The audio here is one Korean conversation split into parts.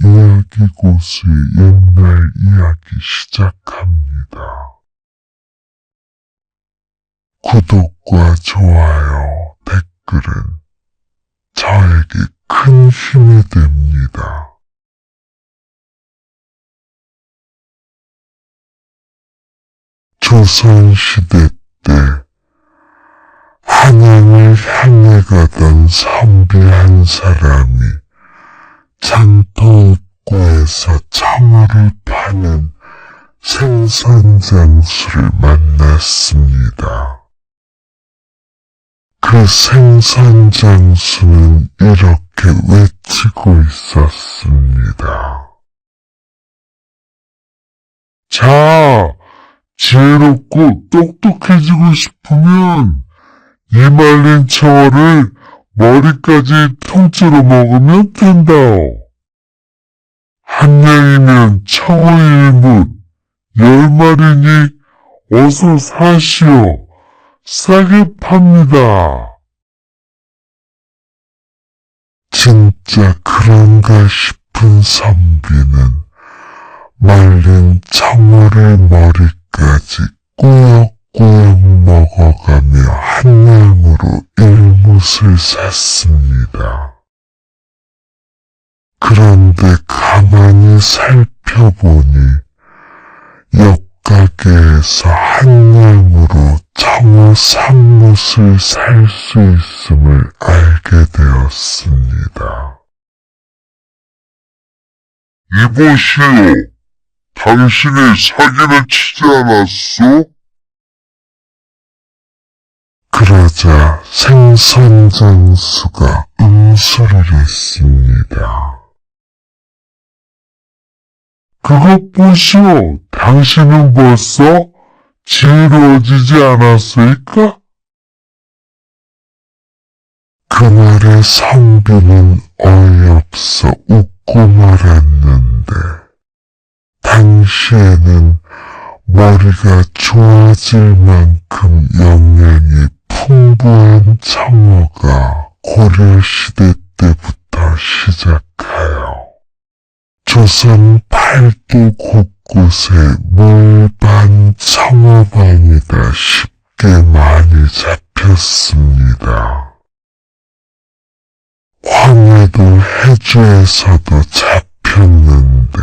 이야기고수의 옛날 이야기 시작합니다. 구독과 좋아요, 댓글은 저에게 큰 힘이 됩니다. 조선시대 때 한양을 향해 가던 선비 한 사람이 장터입구에서 청어를 파는 생선장수를 만났습니다. 그 생선장수는 이렇게 외치고 있었습니다. 자, 지혜롭고 똑똑해지고 싶으면 이 말린 청어를 머리까지 통째로 먹으면 된다오. 한 냥이면 청어 1분, 10마리니 어서 사시오. 싸게 팝니다. 진짜 그런가 싶은 선비는 말린 청어를 머리까지 꾸역꾸역 먹어가며 한 냥으로 일못을 샀습니다. 그런데 가만히 살펴보니 옆가게에서 한 냥으로 청어 3뭇을 살 수 있음을 알게 되었습니다. 이보시오, 당신이 사기를 치지 않았소? 그러자 생선장수가 응수를 했습니다. 그것 보시오, 당신은 벌써 지혜로워지지 않았소이까? 그 말에 선비는 어이없어 웃고 말았는데 당시에는 머리가 좋아질 만큼 영양이 풍부한 청어가 고려시대 때부터 시작하여 조선 팔도 곳곳에 물반 청어반이다 쉽게 많이 잡혔습니다. 황해도 해주에서도 잡혔는데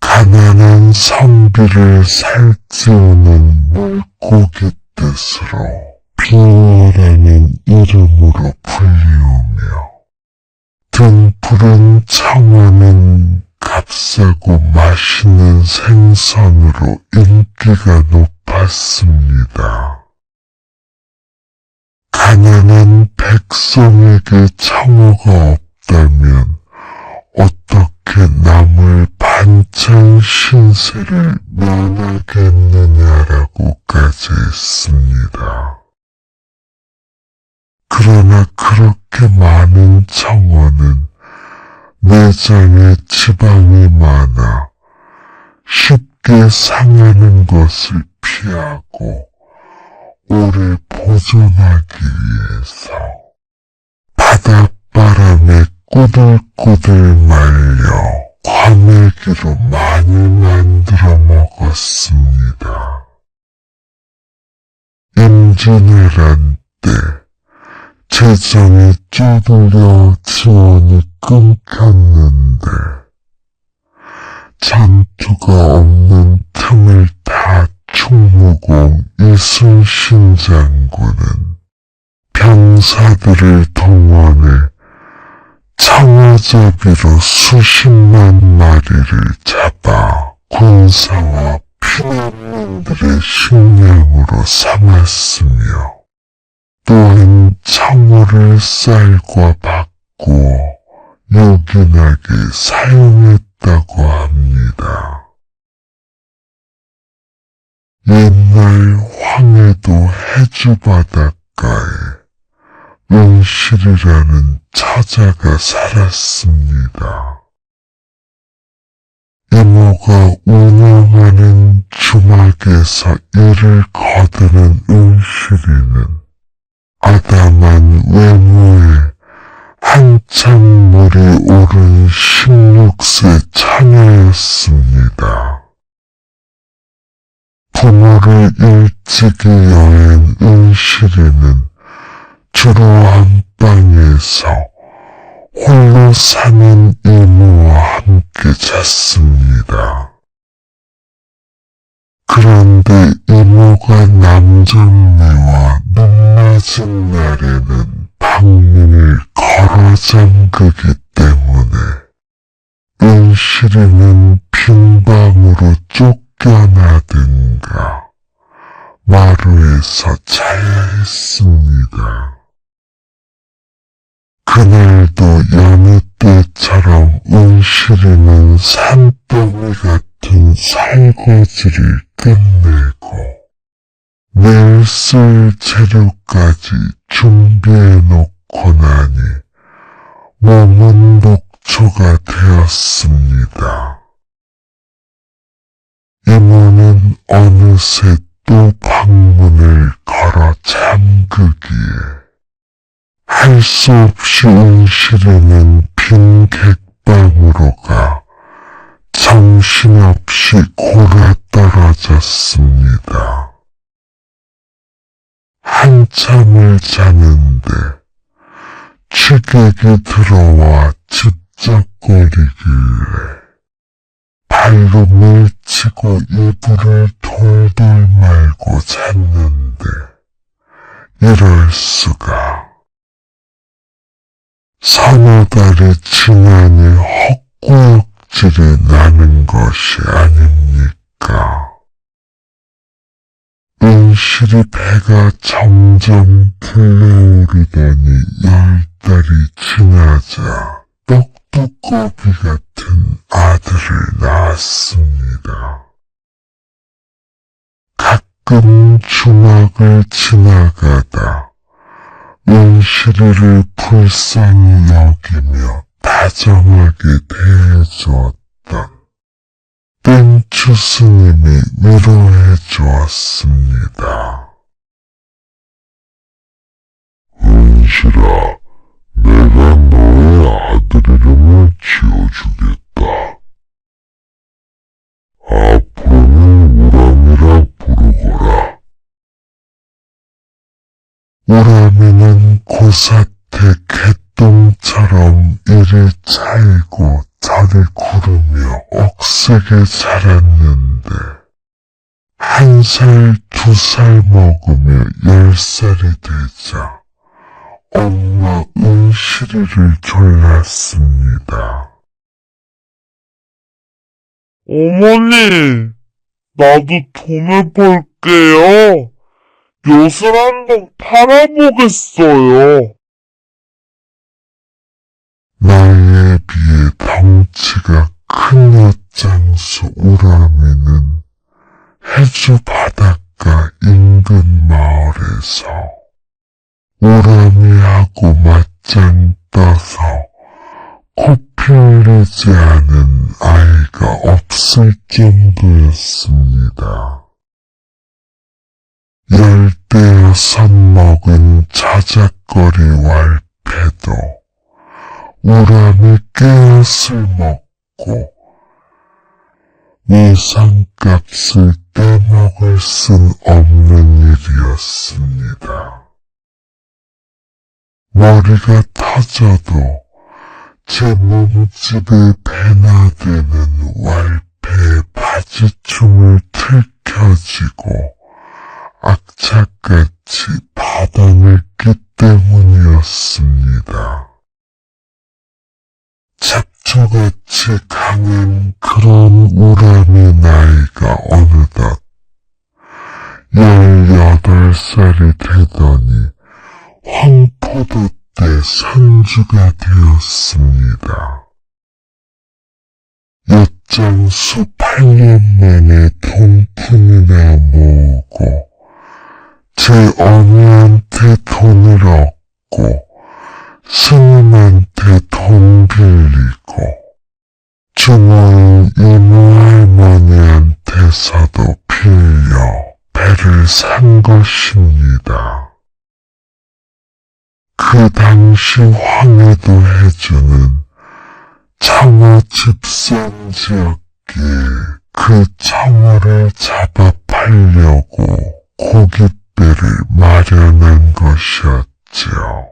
가난한 선비를 살찌우는 물고기 뜻으로 빙어라는 이름으로 불리우며 등푸른 청어는 값싸고 맛있는 생선으로 인기가 높았습니다. 가난한 백성에게 청어가 없다면 어떻게 남을 반찬 신세를 면하겠느냐라고까지 했습니다. 그러나 그렇게 많은 청어는 내장에 지방이 많아 쉽게 상하는 것을 피하고 오래 보존하기 위해서 바닷바람에 꾸들꾸들 말려 과메기로 많이 만들어 먹었습니다. 임진왜란 때 재정이 쪼들려 지원이 끊겼는데 전투가 없는 틈을 타 충무공 이순신 장군은 병사들을 동원해 청어잡이로 수십만 마리를 잡아 군사와 피난민들의 식량으로 삼았으며 또한 청어를 쌀과 바꾸어 요긴하게 사용했다고 합니다. 옛날 황해도 해주 바닷가에 은실이라는 처자가 살았습니다. 이모가 운영하는 주막에서 일을 거두는 은실이는 아담한 외모에 한참 물이 오른 16세 되었습니다. 부모를 일찍이 여행 은실이는 주로 안방에서 홀로 사는 이모와 함께 잤습니다. 그런데 이모가 남정네와 눈 맞은 날에는 방문을 걸어 잠그기 때문에 은실이는 빈 방으로 쫓겨나든가 마루에서 자야 했습니다. 그날도 여느 때처럼 은실이는 산더미 같은 설거지를 끝내고 내일 쓸 재료까지 준비해놓고 나니 몸은 녹초가 되었습니다. 이모는 어느새 또 방문을 걸어 잠그기에 할 수 없이 은실이는 빈 객방으로 가 정신없이 골아떨어졌습니다. 한참을 자는데 취객이 들어와 집적거리길래 발로 밀치고 이불을 돌돌 말고 잤는데 이럴 수가. 서너 달이 지나니 헛구역질이 나는 것이 아닙니까? 은실이 배가 점점 불러오르더니 10달이 지나자 떡두꺼비 같은 아들을 낳았습니다. 가끔 주막을 지나가다 은실이를 불쌍히 여기며 다정하게 대해주었던 땡추 스님이 위로해 주었습니다. 은실아, 내가 너의 아들 이름을 지어주겠다. 앞으로는 우람이라 부르거라. 우람이는 고사태 개똥처럼 이리 차이고 저리 구르며 억세게 자랐는데 1살, 2살 먹으며 10살이 되자 엄마 은실이를 졸랐습니다. 어머니, 나도 돈을 벌게요. 엿을 한 동 팔아보겠어요. 나이에 비해 덩치가 큰 엿장수 우람이는 해주 바닷가 인근 마을에서 우람이하고 맞짱 떠서 코피 흘리지 않은 아이가 없을 정도였습니다. 10대여섯 먹은 자작거리 왈패도 우람이 깨옷을 먹고 예상값을 떼먹을 순 없는 일이었습니다. 머리가 터져도 제 몸집에 배나 되는 왈패의 바지춤을 틀켜지고 악착같이 받아냈기 때문이었습니다. 잡초같이 강한 그런 우람의 나이가 어느덧 18살이 되더니 황포도 때 선주가 되었습니다. 엿장수 8년 만에 돈푼이나 모으고 제 어머니한테 돈을 얻고 스님한테 돈 빌리고 주모인 이모 할머니한테서도 빌려 배를 산 것입니다. 그 당시 황해도 해주는 청어 집산 지역 그 창어를 잡아 팔려고 고깃배를 마련한 것이었죠.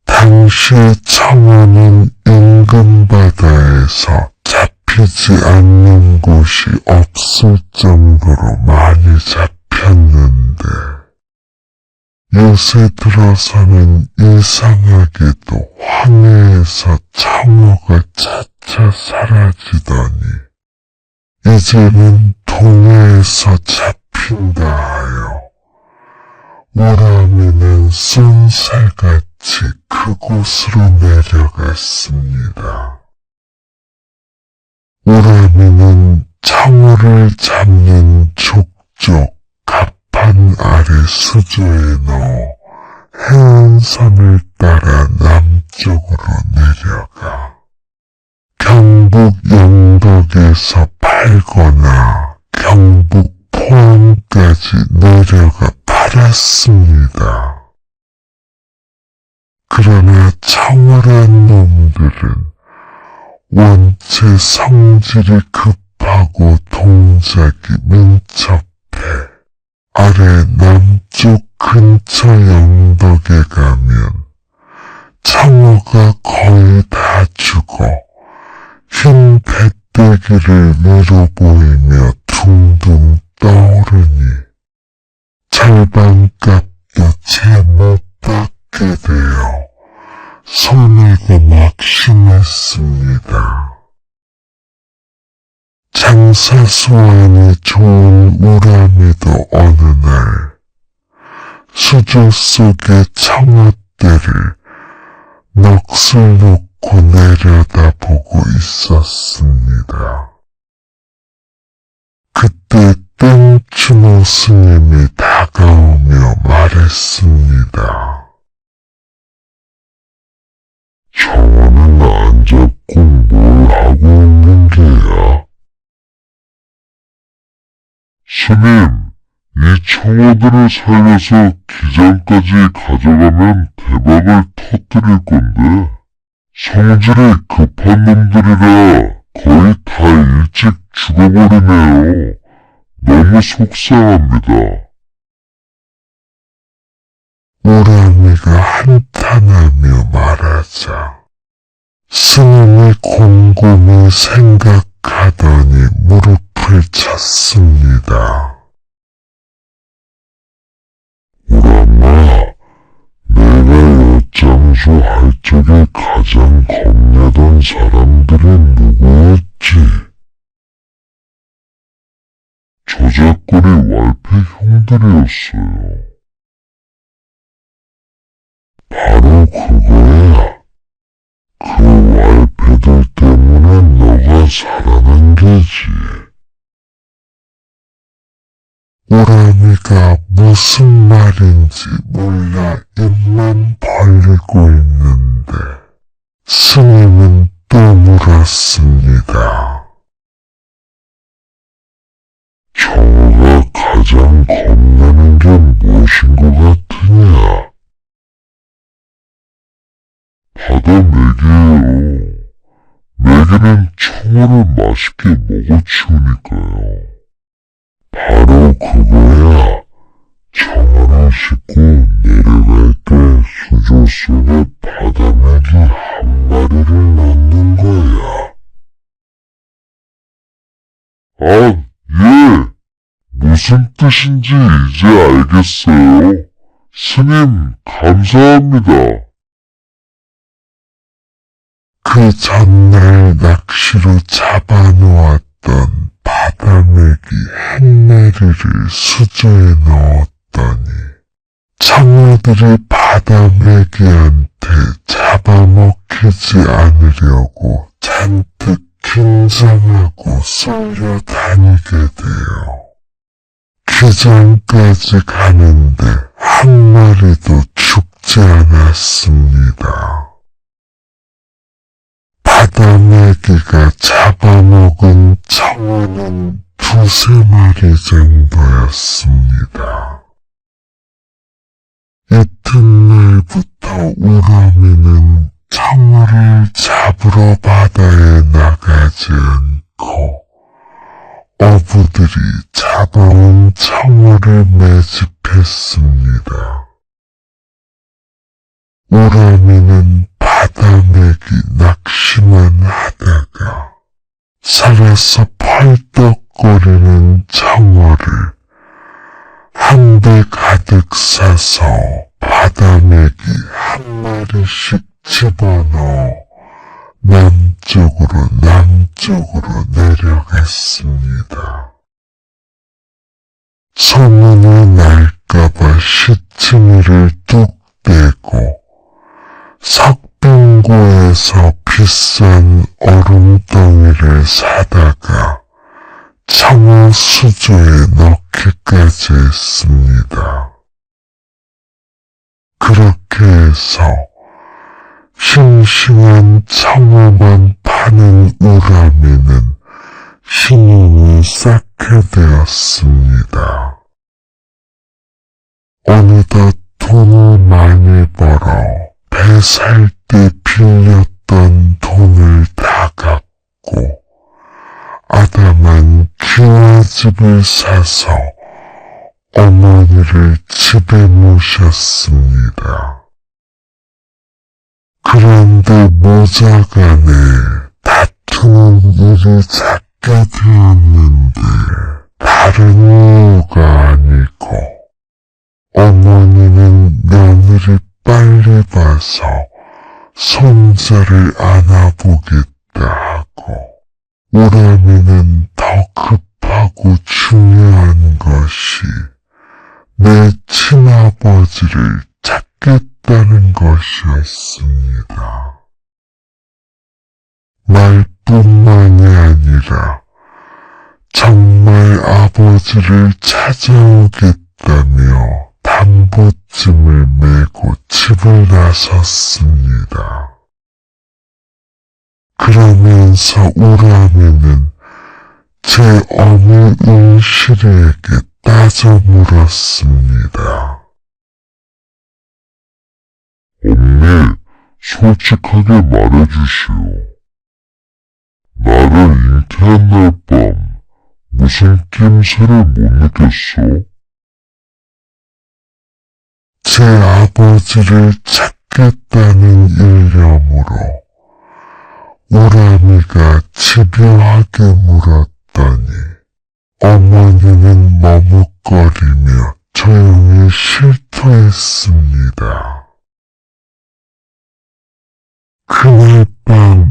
당시 창어는 인근 바다에서 잡히지 않는 곳이 없을 정도로 많이 잡혔는데 요새 들어서는 이상하게도 황해에서 창어가 차차 사라지더니 이제는 동해에서 잡힌다 하여 우람이는 쏜살같이 그곳으로 내려갔습니다. 우람이는 창어를 잡는 족족 갑판 아래 수조에 넣어 해안선을 따라 남쪽으로 내려가 경북 영덕에서 팔거나 경북 포항까지 내려가 팔았습니다. 그러나 창어란 놈들은 원체 성질이 급하고 동작이 민첩해 아래 남쪽 근처 영덕에 가면 창어가 거의 다 죽어 흰 배때기를 위로 보이며 둥둥 떠오르니 절반값도 채 못 받게 되어 손해가 막심했습니다. 장사 수완이 좋은 우람이도 어느 날 수조 속에 창어떼를 넋을 놓고 내려다보고 있었습니다. 그때 땡춘호 스님이 다가오며 말했습니다. 창어는 안 잡고 뭘 하고 있는 게야? 스님, 이 창어들을 살려서 기장까지 가져가면 대박을 터뜨릴 건데 성질이 급한 놈들이라 거의 다 일찍 죽어버리네요. 너무 속상합니다. 우람이가 한탄하며 말하자 스님이 곰곰이 생각하더니 무릎을 쳤습니다. 우람아, 내가 엿장수 할 적에 가장 겁내던 사람들이 누구였지? 저작거리 왈패 형들이었어요. 바로 그거야. 그 왈패들 때문에 너가 살아난 게지. 우람이가 무슨 말인지 몰라 입만 벌리고 있는데 스님은 또 물었습니다. 창어가 가장 겁나는 게 무엇인 것 같으냐? 바다 메기예요. 메기는 창어를 맛있게 먹어치우니까요. 바로 그거야. 창어를 싣고 내려갈 때 수조 속에 바다 메기 한 마리를 넣는 거야. 아, 예. 무슨 뜻인지 이제 알겠어요. 스님, 감사합니다. 그 전날 낚시로 잡아놓았던 바다메기 한 마리를 수조에 넣었더니 창어들이 바다메기한테 잡아먹히지 않으려고 잔뜩 긴장하고 쏠려다니게 돼요. 기장까지 가는데 한 마리도 죽지 않았습니다. 바다메기가 잡아먹은 창어는 2-3마리 정도였습니다. 이튿날부터 우람이는 창어를 잡으러 바다에 나가기 가지 않고 어부들이 잡아온 청어를 매집했습니다. 우라미는 바다매기 낚시만 하다가 살아서 펄떡거리는 청어를 한 배 가득 싸서 바다매기 한 마리씩 집어넣어 남쪽으로 내려갔습니다. 소문이 날까봐 시치미를 뚝 떼고 석빙고에서 비싼 얼음덩이를 사다가 청어 수조에 넣기까지 했습니다. 그렇게 해서 싱싱한 청어만 파는 우라미는 신용이 쌓게 되었습니다. 어느덧 돈을 많이 벌어 배 살 때 빌렸던 돈을 다 갚고 아담한 기와집을 사서 어머니를 집에 모셨습니다. 그런데 모자간에 다투는 일이 잦게 되었는데 다른 이유가 아니고 어머니는 며느리 빨리 봐서 손자를 안아보겠다 하고 우라미는 더 급하고 중요한 것이 내 친아버지를 찾겠다는 것이었습니다. 말뿐만이 아니라 정말 아버지를 찾아오겠다며 담보찜을 메고 집을 나섰습니다. 그러면서 우라미는 제 어미 은실이에게 따져 물었습니다. 엄니, 솔직하게 말해주시오. 나를 잉태한 날 밤 무슨 낌새를 못 느꼈어? 제 아버지를 찾겠다는 일념으로 우라미가 집요하게 물었더니 어머니는 머뭇거리며 조용히 실토했습니다. 그날 밤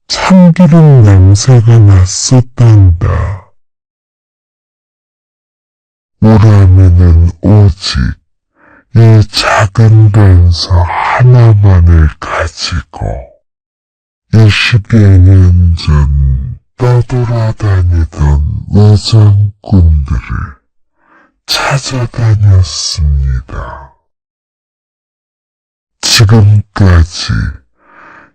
참기름 냄새가 났었단다. 우라미는 오직 이 작은 변서 하나만을 가지고 20여 년 전 떠돌아다니던 외장꾼들을 찾아다녔습니다. 지금까지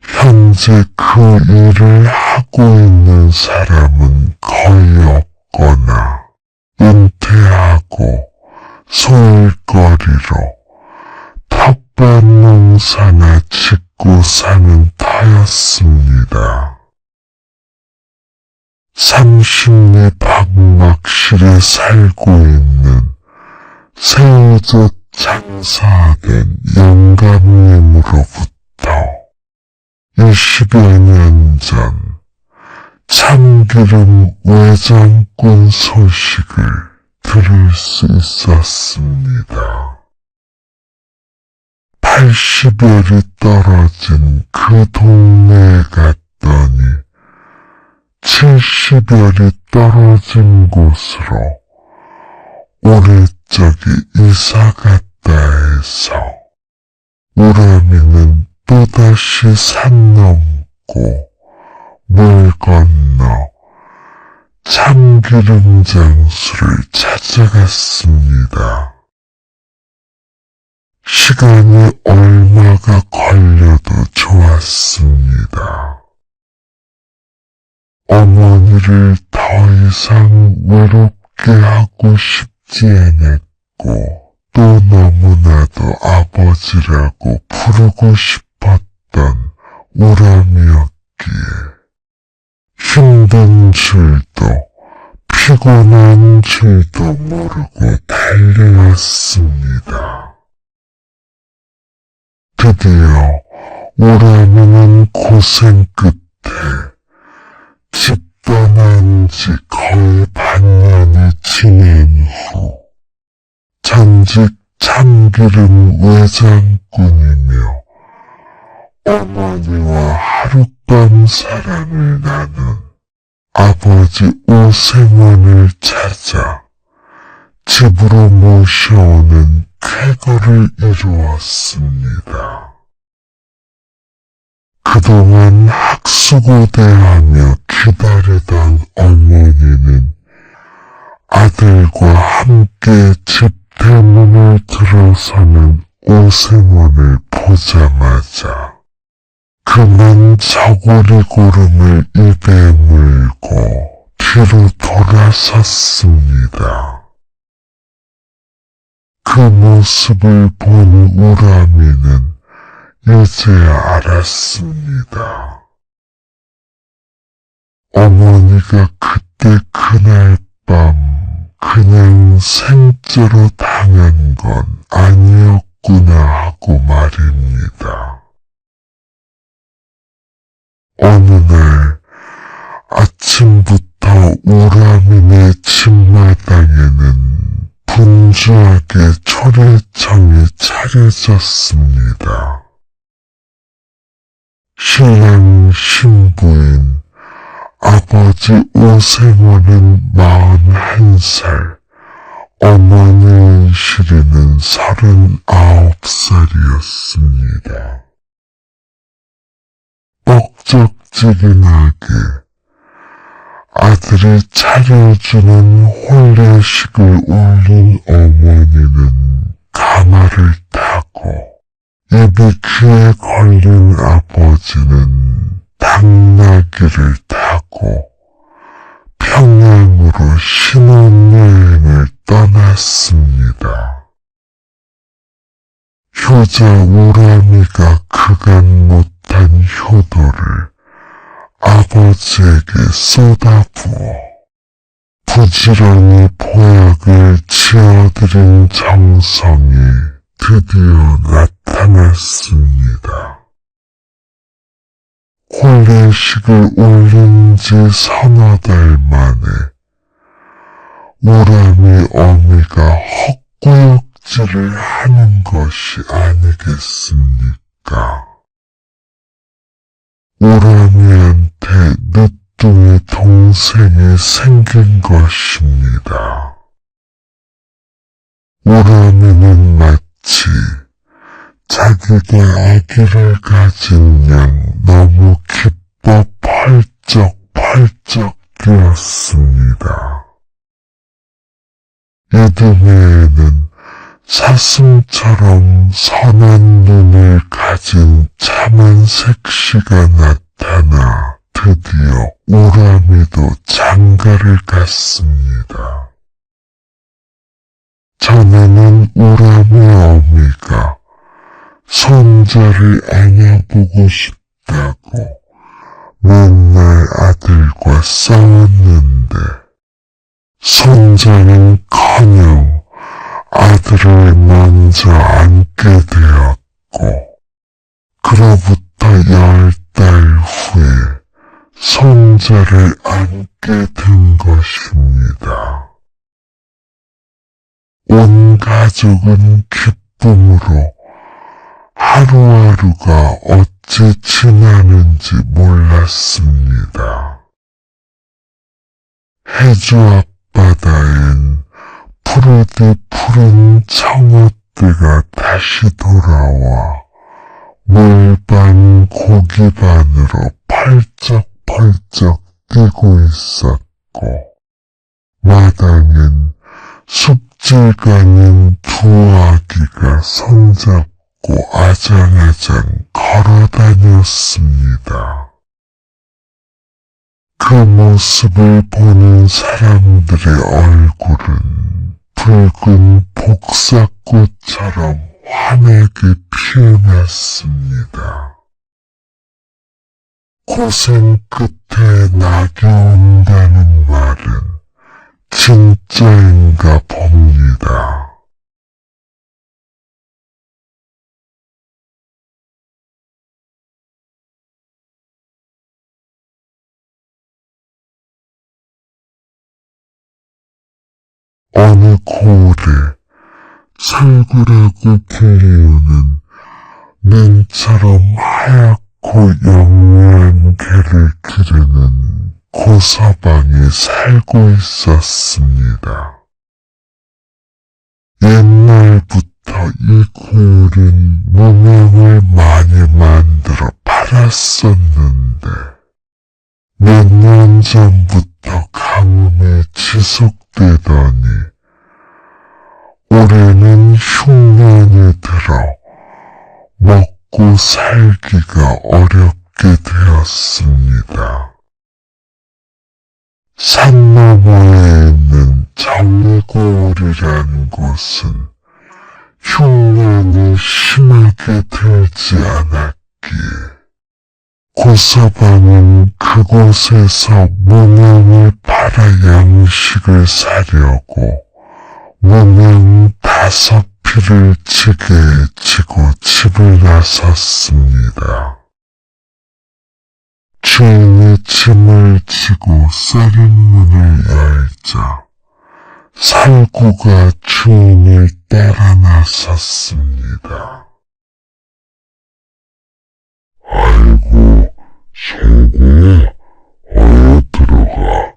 현재 그 일을 하고 있는 사람은 거의 없거나 은퇴하고 소일거리로 텃밭 농사나 짓고 사는 터였습니다. 30리 박막실에 살고 있는 새우젓 장사하던 영감님으로부터 20여 년 전 참기름 외장꾼 소식을 들을 수 있었습니다. 80여리 떨어진 그 동네에 갔더니 70여리 떨어진 곳으로 오래저기 이사 갔다 해서 우라미는 또다시 산 넘고 물 건너 참기름 장수를 찾아갔습니다. 시간이 얼마가 걸려도 좋았습니다. 어머니를 더 이상 외롭게 하고 싶지 않았고 또 너무나도 아버지라고 부르고 싶었던 우라미였기에 힘 힘든 줄도 피곤한 줄도 모르고 달려왔습니다. 드디어 우람이는 고생 끝에 집 떠난 지 거의 반년이 지난 후 전직 참기름 외장꾼이며 어머니와 하룻밤 사랑을 나눈 아버지 오생원을 찾아 집으로 모셔오는 쾌거를 이루었습니다. 그동안 학수고대하며 기다리던 어머니는 아들과 함께 집 대문을 들어서는 오생원을 보자마자 그만 저고리 고름을 입에 물고 뒤로 돌아섰습니다. 그 모습을 본 우람이는 이제야 알았습니다. 어머니가 그때 그날 밤 그냥 생째로 당한 건 아니었구나 하고 말입니다. 어느 날 아침부터 우람이네 집마당에는 분주하게 초래청이 차려졌습니다. 신랑 신부인 아버지 오생원은 41살, 어머니 시리는 39살이었습니다. 뻑적지근하게 아들이 차려주는 혼례식을 올린 어머니는 가마를 타고 입이 귀에 걸린 아버지는 당나귀를 타고 평양으로 신혼여행을 떠났습니다. 효자 우람이가 그간 못한 효도를 아버지에게 쏟아부어 부지런히 보약을 지어드린 정성이 드디어 나타났습니다. 혼례식을 올린 지 서너 달 만에 우람이 어미가 헛구역질을 하는 것이 아니겠습니까? 우람이한테 늦둥이 동생이 생긴 것입니다. 우람이는 마치 자기가 아기를 가진 양 너무 기뻐 펄쩍펄쩍 뛰었습니다. 이듬해에는 사슴처럼 선한 눈을 가진 차만색 씨가 나타나 드디어 우람이도 장가를 갔습니다. 전에는 우람이 어미가 손자를 안아보고 싶다고 맨날 아들과 싸웠는데 손자는커녕 아들을 먼저 안게 되었고 그로부터 10달 후에 손자를 안게 된 것입니다. 온 가족은 기쁨으로 하루하루가 어찌 지나는지 몰랐습니다. 해주 앞바다엔 푸르디 푸른 청어떼가 다시 돌아와 물반 고기반으로 펄쩍펄쩍 뛰고 있었고 마당엔 숲질 가는 두 아기가 손잡고 아장아장 걸어다녔습니다. 그 모습을 보는 사람들의 얼굴은 붉은 복사꽃처럼 환하게 피어났습니다. 고생 끝에 낙이 온다는 말은 진짜인가 봅니다. 어느 고을에 살구라고 불리우는 눈처럼 하얗고 영리한 개를 기르는 고서방이 살고 있었습니다. 옛날부터 이 고을은 무명을 많이 만들어 팔았었는데 몇 년 전부터 가뭄이 지속되더니 올해는 흉년이 들어 먹고 살기가 어렵게 되었습니다. 산 너머에 있는 정리고을이라는 곳은 흉년이 심하게 들지 않았기에 고서방은 그곳에서 무명을 팔아 양식을 사려고 무명 5필을 지게에 지고 집을 나섰습니다. 주인이 짐을 지고 쌀문을 열자 살구가 주인을 따라 나섰습니다. 아이고, 살구야, 어여 들어가.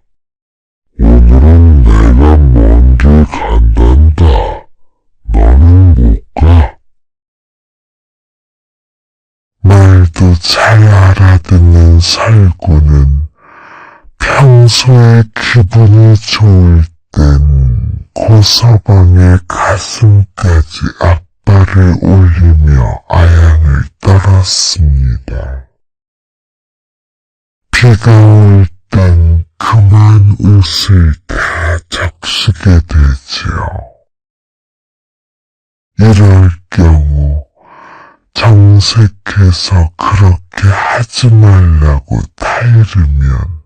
오늘은 내가 먼 길 간단다. 너는 못 가. 말도 잘 알아듣는 살구는 평소에 기분이 좋을 땐 고서방의 가슴까지 앞발을 올리며 아양을 떨었습니다. 비가 올 땐 그만 옷을 다 적시게 되지요. 이럴 경우 정색해서 그렇게 하지 말라고 타이르면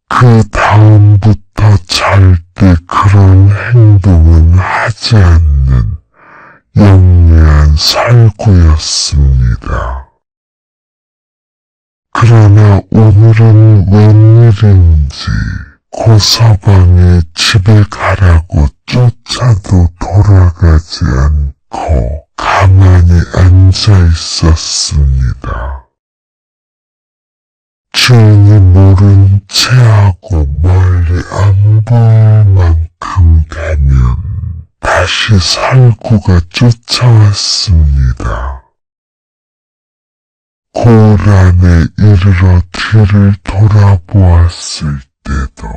그 다음부터 절대 그런 행동은 하지 않는 영리한 살구였습니다. 그러나 오늘은 웬일인지 고서방이 집에 가라고 쫓아도 돌아가지 않고 가만히 앉아 있었습니다. 주인이 모른 체하고 멀리 안 보일 만큼 가면 다시 살구가 쫓아왔습니다. 고을 안에 이르러 뒤를 돌아보았을 때도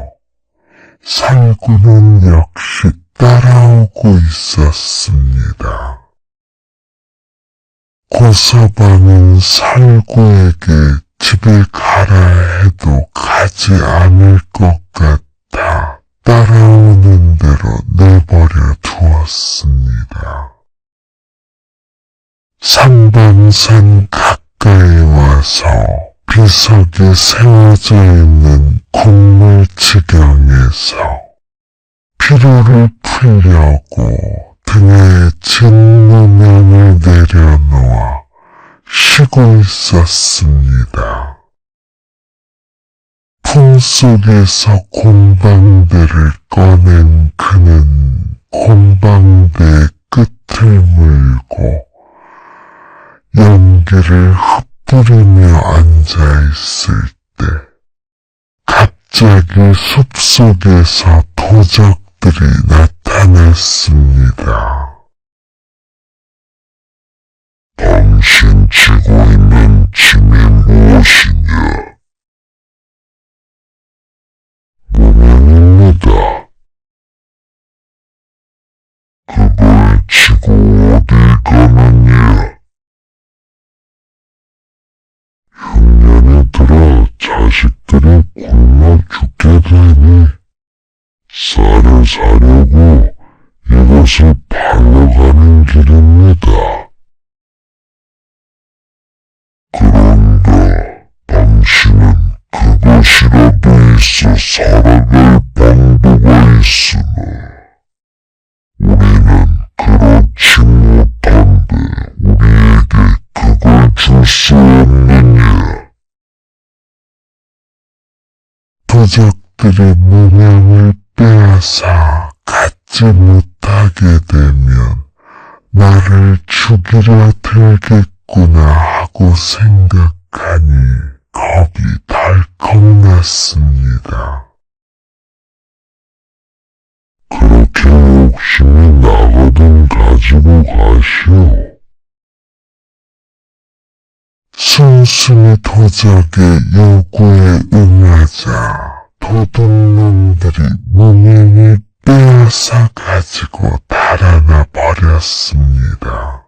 살구는 역시 따라오고 있었습니다. 고서방은 살구에게 집에 가라 해도 가지 않을 것 같아 따라오는 대로 내버려 두었습니다. 삼방산 가까이 와서 비석이 세워져 있는 국물지경에서 피로를 풀려고 등에 진무명을 내려놓아 쉬고 있었습니다. 품속에서 곰방대를 꺼낸 그는 곰방대의 끝을 물고 연기를 흩뿌리며 앉아있을 때 갑자기 숲속에서 도적들이 나타났습니다. 당신 지고 있는 짐이 무엇이냐? 무명입니다. 그걸 지고 어디 가느냐? 흉년이 들어 자식들이 굶어 죽게 되니 쌀을 사려고 이것을 팔러 가는 길입니다. 그런가, 당신 도적들의 무명을 빼앗아 갖지 못하게 되면 나를 죽이려 들겠구나 하고 생각하니 겁이 덜컥 났습니다. 그렇게 욕심이 나거든 가지고 가시오. 순순히 도적의 요구에 응하자 도둑놈들이 무명을 빼앗아 가지고 달아나 버렸습니다.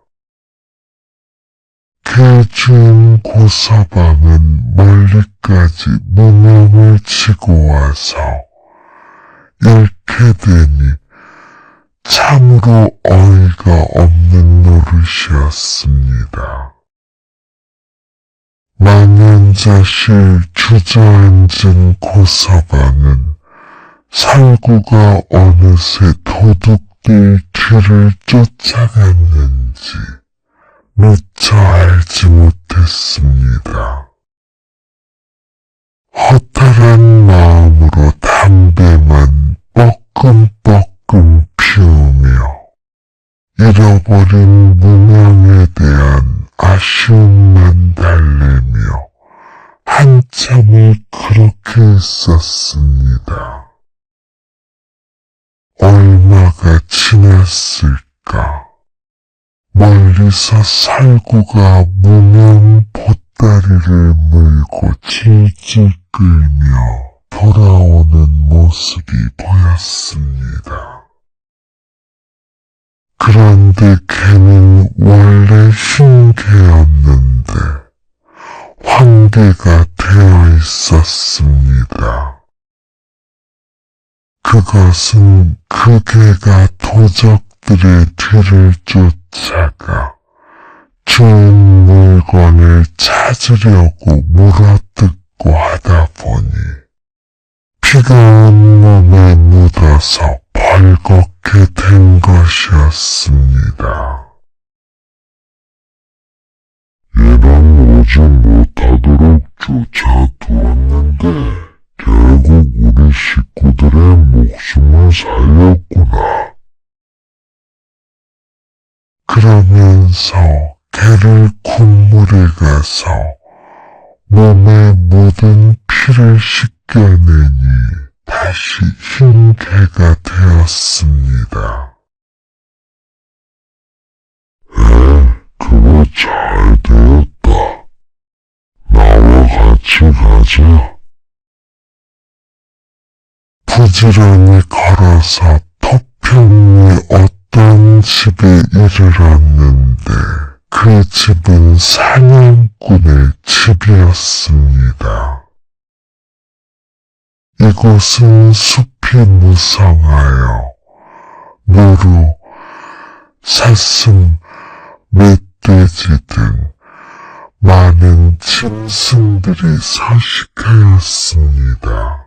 그 주인 고서방은 멀리까지 무명을 지고 와서 잃게 되니 참으로 어이가 없는 노릇이었습니다. 망연자실 주저앉은 고서방은 살구가 어느새 도둑들 뒤를 쫓아갔는지 미처 알지 못했습니다. 허탈한 마음으로 담배만 뻐끔뻐끔 피우며 잃어버린 무명에 대한 아쉬움만 달래며 한참을 그렇게 있었습니다. 얼마가 지났을까? 멀리서 살구가 무명 보따리를 물고 질질 끌며 돌아오는 모습이 보였습니다. 그런데 걔는 원래 흰 개였는데 황개가 되어 있었습니다. 그것은 그 개가 도적들의 뒤를 쫓아가 좋은 물건을 찾으려고 물어뜯고 하다 보니 피가 온몸에 묻어서 벌겋게 된 것이었습니다. 얘는 오지 못하도록 쫓아두었는데 결국 우리 식구들의 목숨을 살렸구나. 그러면서 개를 국물에 가서 몸에 묻은 피를 씻겨내니 다시 흰 개가 되었습니다. 그거 잘 되었다. 나와 같이 가자. 부지런히 걸어서 토평리 어떤 집에 이르렀는데 그 집은 사냥꾼의 집이었습니다. 이곳은 숲이 무성하여 노루, 사슴, 멧돼지 등 많은 짐승들이 서식하였습니다.